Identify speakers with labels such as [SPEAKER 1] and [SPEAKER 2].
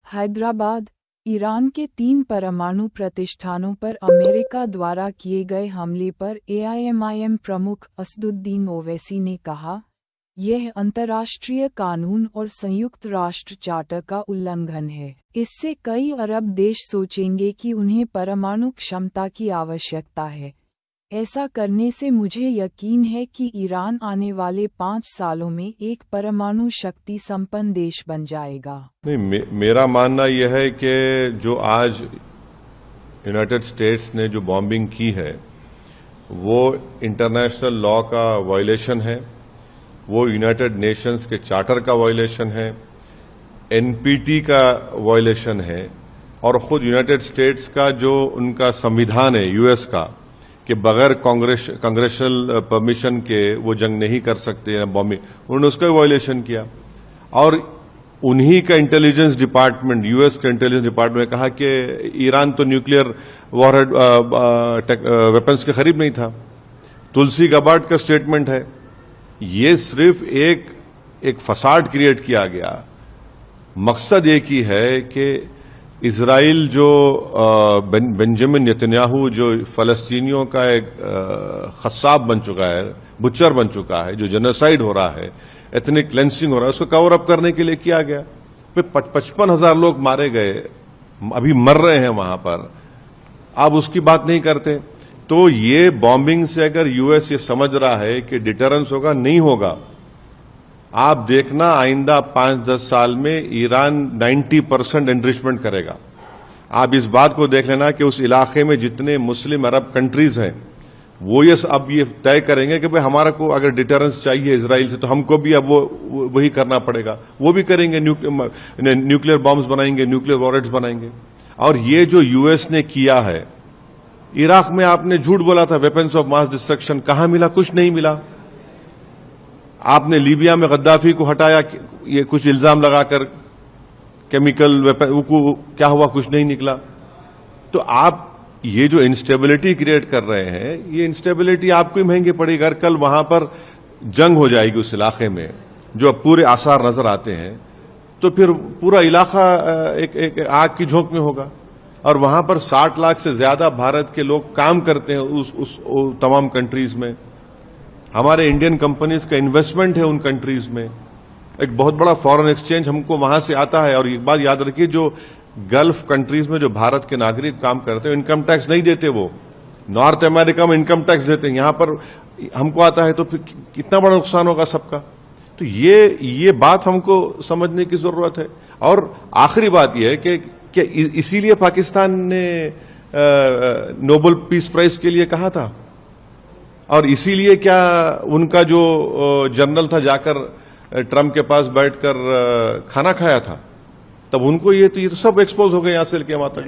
[SPEAKER 1] Hyderabad. Iran के 3 परमाणु प्रतिष्ठानों पर अमेरिका द्वारा किए गए हमले पर एआईएमआईएम प्रमुख असदुद्दीन ओवैसी ने कहा, यह अंतर्राष्ट्रीय कानून और संयुक्त राष्ट्र चार्टर का उल्लंघन है। इससे कई अरब देश सोचेंगे कि उन्हें परमाणु क्षमता की आवश्यकता है। ऐसा करने से मुझे यकीन है कि ईरान आने वाले 5 सालों में एक परमाणु शक्ति संपन्न देश बन जाएगा।
[SPEAKER 2] नहीं, मेरा मानना यह है कि जो आज यूनाइटेड स्टेट्स ने जो बॉम्बिंग की है वो इंटरनेशनल लॉ का वायलेशन है, वो यूनाइटेड नेशंस के चार्टर का वायलेशन है, एनपीटी का वायलेशन है और खुद यूनाइटेड स्टेट्स का जो उनका संविधान है यूएस का कि बगैर कांग्रेशनल परमिशन के वो जंग नहीं कर सकते बॉम्बिंग, उन्होंने उसका वायलेशन किया। और उन्हीं का इंटेलिजेंस डिपार्टमेंट, यूएस का इंटेलिजेंस डिपार्टमेंट ने कहा कि ईरान तो न्यूक्लियर वॉरहेड वेपन्स के करीब नहीं था। तुलसी गबार्ड का स्टेटमेंट है। ये सिर्फ एक फसाड क्रिएट किया गया। मकसद एक ही है कि इजराइल जो बेंजामिन नेतन्याहू जो फलस्तीनियों का एक खस्साब बन चुका है, बुच्चर बन चुका है, जो जेनोसाइड हो रहा है, एथनिक क्लेंसिंग हो रहा है, उसको कवर अप करने के लिए किया गया। 55,000 लोग मारे गए, अभी मर रहे हैं वहां पर, आप उसकी बात नहीं करते। तो ये बॉम्बिंग से अगर यूएस ये समझ रहा है कि डिटरेंस होगा, नहीं होगा। आप देखना आइंदा 5-10 साल में ईरान 90% एनरिचमेंट करेगा। आप इस बात को देख लेना कि उस इलाके में जितने मुस्लिम अरब कंट्रीज हैं वो अब ये तय करेंगे कि भाई हमारा को अगर डिटरेंस चाहिए इजराइल से तो हमको भी अब वही करना पड़ेगा। वो भी करेंगे, न्यूक्लियर बॉम्ब्स बनाएंगे, न्यूक्लियर वॉरहेड्स बनाएंगे। और ये जो यूएस ने किया है, इराक में आपने झूठ बोला था वेपन्स ऑफ मास डिस्ट्रक्शन, कहां मिला? कुछ नहीं मिला। आपने लीबिया में गद्दाफी को हटाया, ये कुछ इल्जाम लगाकर केमिकल वेपन, क्या हुआ? कुछ नहीं निकला। तो आप ये जो इंस्टेबिलिटी क्रिएट कर रहे हैं, ये इंस्टेबिलिटी आपको ही महंगी पड़ेगी। अगर कल वहां पर जंग हो जाएगी उस इलाके में, जो अब पूरे आसार नजर आते हैं, तो फिर पूरा इलाका एक आग की झोंक में होगा। और वहां पर 60 लाख से ज्यादा भारत के लोग काम करते हैं उस तमाम कंट्रीज में। हमारे इंडियन कंपनीज का इन्वेस्टमेंट है उन कंट्रीज में। एक बहुत बड़ा फॉरेन एक्सचेंज हमको वहां से आता है। और एक बात याद रखिए, जो गल्फ कंट्रीज में जो भारत के नागरिक काम करते हैं इनकम टैक्स नहीं देते, वो नॉर्थ अमेरिका में इनकम टैक्स देते हैं, यहां पर हमको आता है, तो फिर कितना बड़ा नुकसान होगा सबका। तो ये बात हमको समझने की जरूरत है। और आखिरी बात यह है कि इसीलिए पाकिस्तान ने नोबेल पीस प्राइज के लिए कहा था, और इसीलिए क्या उनका जो जनरल था जाकर ट्रंप के पास बैठकर खाना खाया था, तब उनको ये तो सब एक्सपोज हो गए यहां से लेके वहां तक।